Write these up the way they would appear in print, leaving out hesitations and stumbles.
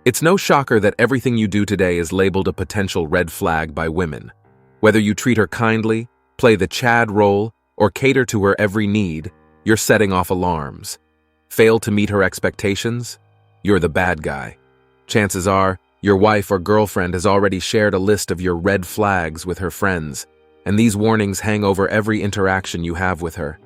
It's no shocker that everything you do today is labeled a potential red flag by women. Whether you treat her kindly, play the Chad role, or cater to her every need, you're setting off alarms. Fail to meet her expectations? You're the bad guy. Chances are, your wife or girlfriend has already shared a list of your red flags with her friends, and these warnings hang over every interaction you have with her.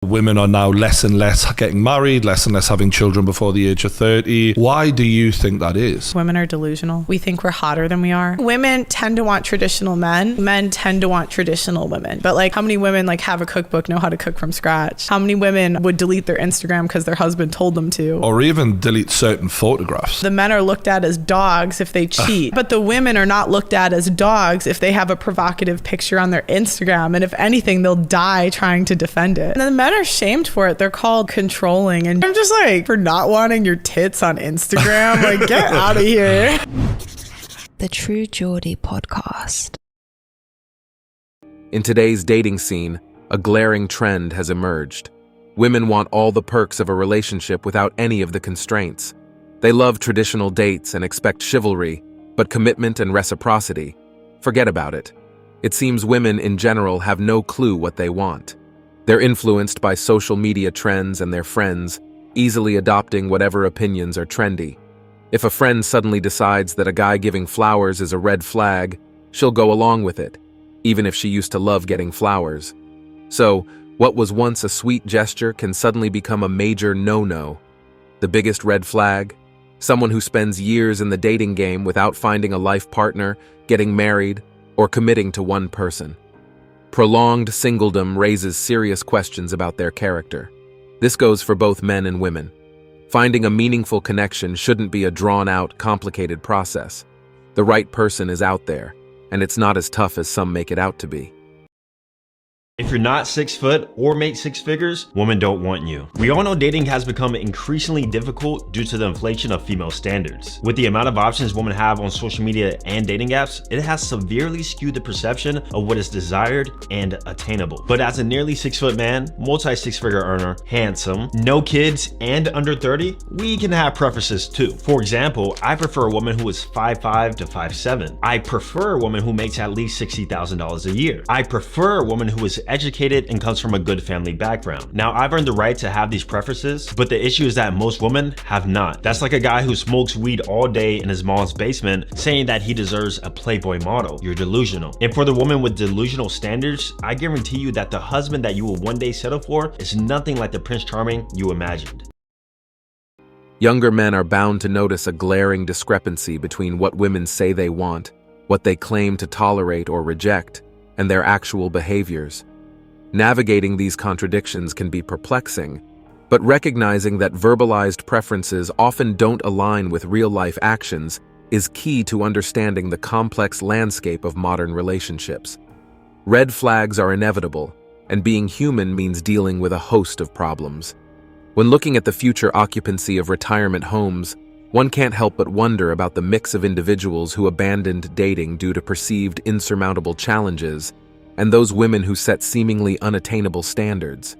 Women are now less and less getting married, less and less having children before the age of 30. Why do you think that is? Women are delusional. We think we're hotter than we are. Women tend to want traditional men. Men tend to want traditional women. But like, how many women like have a cookbook, know how to cook from scratch? How many women would delete their Instagram because their husband told them to? Or even delete certain photographs. The men are looked at as dogs if they cheat, but the women are not looked at as dogs if they have a provocative picture on their Instagram. And if anything, they'll die trying to defend it. And the men are shamed for it. They're called controlling. And I'm just like, for not wanting your tits on Instagram, like, get out of here. The True Geordie podcast. In today's dating scene, a glaring trend has emerged. Women want all the perks of a relationship without any of the constraints. They love traditional dates and expect chivalry, but commitment and reciprocity, forget about it. It seems women in general have no clue what they want. They're influenced by social media trends and their friends, easily adopting whatever opinions are trendy. If a friend suddenly decides that a guy giving flowers is a red flag, she'll go along with it, even if she used to love getting flowers. So, what was once a sweet gesture can suddenly become a major no-no. The biggest red flag? Someone who spends years in the dating game without finding a life partner, getting married, or committing to one person. Prolonged singledom raises serious questions about their character. This goes for both men and women. Finding a meaningful connection shouldn't be a drawn-out, complicated process. The right person is out there, and it's not as tough as some make it out to be. If you're not 6 foot or make six figures, women don't want you. We all know dating has become increasingly difficult due to the inflation of female standards. With the amount of options women have on social media and dating apps, it has severely skewed the perception of what is desired and attainable. But as a nearly 6 foot man, multi-six-figure earner, handsome, no kids, and under 30, we can have preferences too. For example, I prefer a woman who is 5'5" to 5'7". I prefer a woman who makes at least $60,000 a year. I prefer a woman who is educated and comes from a good family background. Now, I've earned the right to have these preferences, but the issue is that most women have not. That's like a guy who smokes weed all day in his mom's basement saying that he deserves a Playboy model. You're delusional. And for the woman with delusional standards, I guarantee you that the husband that you will one day settle for is nothing like the Prince Charming you imagined. Younger men are bound to notice a glaring discrepancy between what women say they want, what they claim to tolerate or reject, and their actual behaviors. Navigating these contradictions can be perplexing, but recognizing that verbalized preferences often don't align with real-life actions is key to understanding the complex landscape of modern relationships. Red flags are inevitable, and being human means dealing with a host of problems. When looking at the future occupancy of retirement homes, one can't help but wonder about the mix of individuals who abandoned dating due to perceived insurmountable challenges, and those women who set seemingly unattainable standards.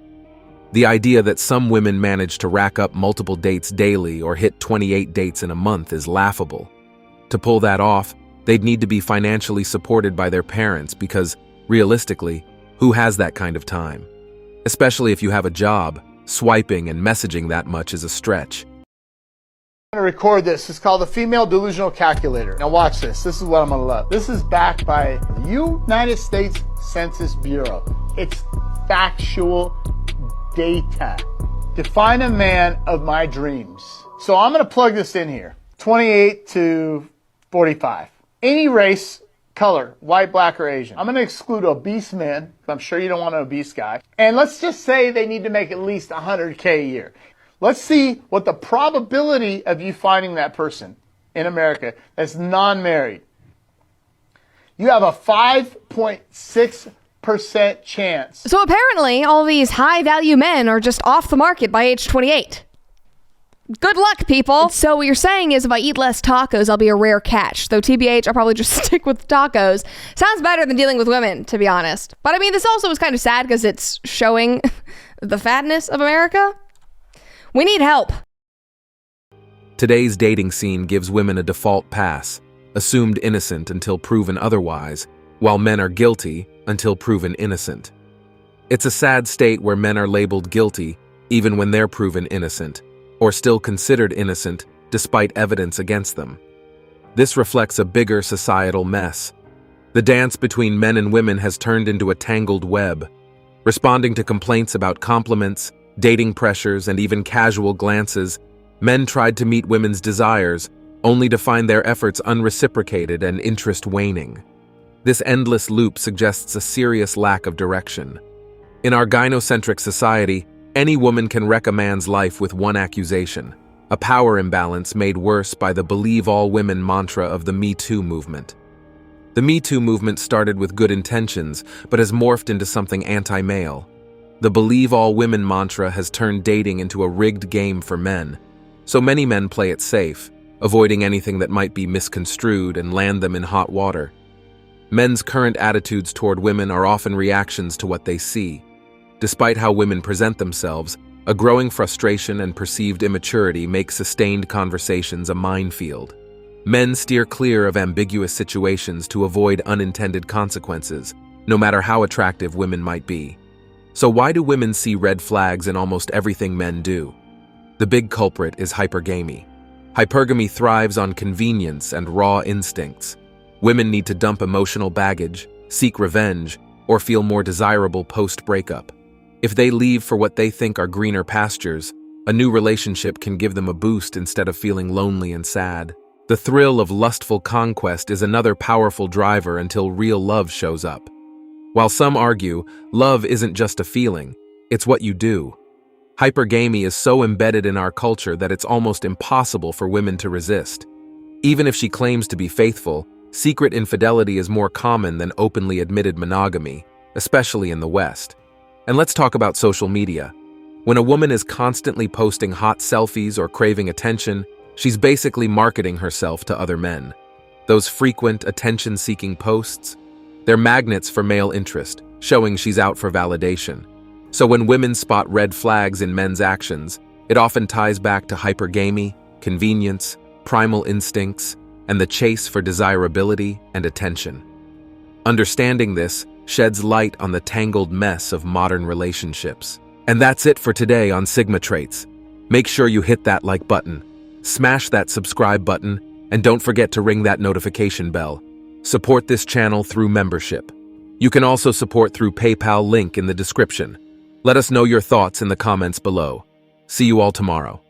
The idea that some women manage to rack up multiple dates daily or hit 28 dates in a month is laughable. To pull that off, they'd need to be financially supported by their parents because, realistically, who has that kind of time? Especially if you have a job, swiping and messaging that much is a stretch. I'm going to record this. It's called the Female Delusional Calculator. Now watch this. This is what I'm going to love. This is backed by the United States Census Bureau. It's factual data. Define a man of my dreams. So I'm going to plug this in here. 28 to 45. Any race, color, white, black, or Asian. I'm going to exclude obese men. I'm sure you don't want an obese guy. And let's just say they need to make at least $100K a year. Let's see what the probability of you finding that person in America that's non-married. You have a 5.6% chance. So apparently all these high-value men are just off the market by age 28. Good luck, people. So what you're saying is if I eat less tacos, I'll be a rare catch. Though TBH, I'll probably just stick with tacos. Sounds better than dealing with women, to be honest. But I mean, this also is kind of sad because it's showing the fatness of America. We need help. Today's dating scene gives women a default pass, assumed innocent until proven otherwise, while men are guilty until proven innocent. It's a sad state where men are labeled guilty even when they're proven innocent, or still considered innocent despite evidence against them. This reflects a bigger societal mess. The dance between men and women has turned into a tangled web. Responding to complaints about compliments, dating pressures, and even casual glances, men tried to meet women's desires, only to find their efforts unreciprocated and interest waning. This endless loop suggests a serious lack of direction. In our gynocentric society, any woman can wreck a man's life with one accusation, a power imbalance made worse by the "Believe all women" mantra of the Me Too movement. The Me Too movement started with good intentions, but has morphed into something anti-male. The "Believe all women" mantra has turned dating into a rigged game for men, so many men play it safe, avoiding anything that might be misconstrued and land them in hot water. Men's current attitudes toward women are often reactions to what they see. Despite how women present themselves, a growing frustration and perceived immaturity make sustained conversations a minefield. Men steer clear of ambiguous situations to avoid unintended consequences, no matter how attractive women might be. So why do women see red flags in almost everything men do? The big culprit is hypergamy. Hypergamy thrives on convenience and raw instincts. Women need to dump emotional baggage, seek revenge, or feel more desirable post-breakup. If they leave for what they think are greener pastures, a new relationship can give them a boost instead of feeling lonely and sad. The thrill of lustful conquest is another powerful driver until real love shows up. While some argue, love isn't just a feeling, it's what you do. Hypergamy is so embedded in our culture that it's almost impossible for women to resist. Even if she claims to be faithful, secret infidelity is more common than openly admitted monogamy, especially in the West. And let's talk about social media. When a woman is constantly posting hot selfies or craving attention, she's basically marketing herself to other men. Those frequent, attention-seeking posts, they're magnets for male interest, showing she's out for validation. So when women spot red flags in men's actions, it often ties back to hypergamy, convenience, primal instincts, and the chase for desirability and attention. Understanding this sheds light on the tangled mess of modern relationships. And that's it for today on Sigma Traits. Make sure you hit that like button, smash that subscribe button, and don't forget to ring that notification bell. Support this channel through membership. You can also support through PayPal, link in the description. Let us know your thoughts in the comments below. See you all tomorrow.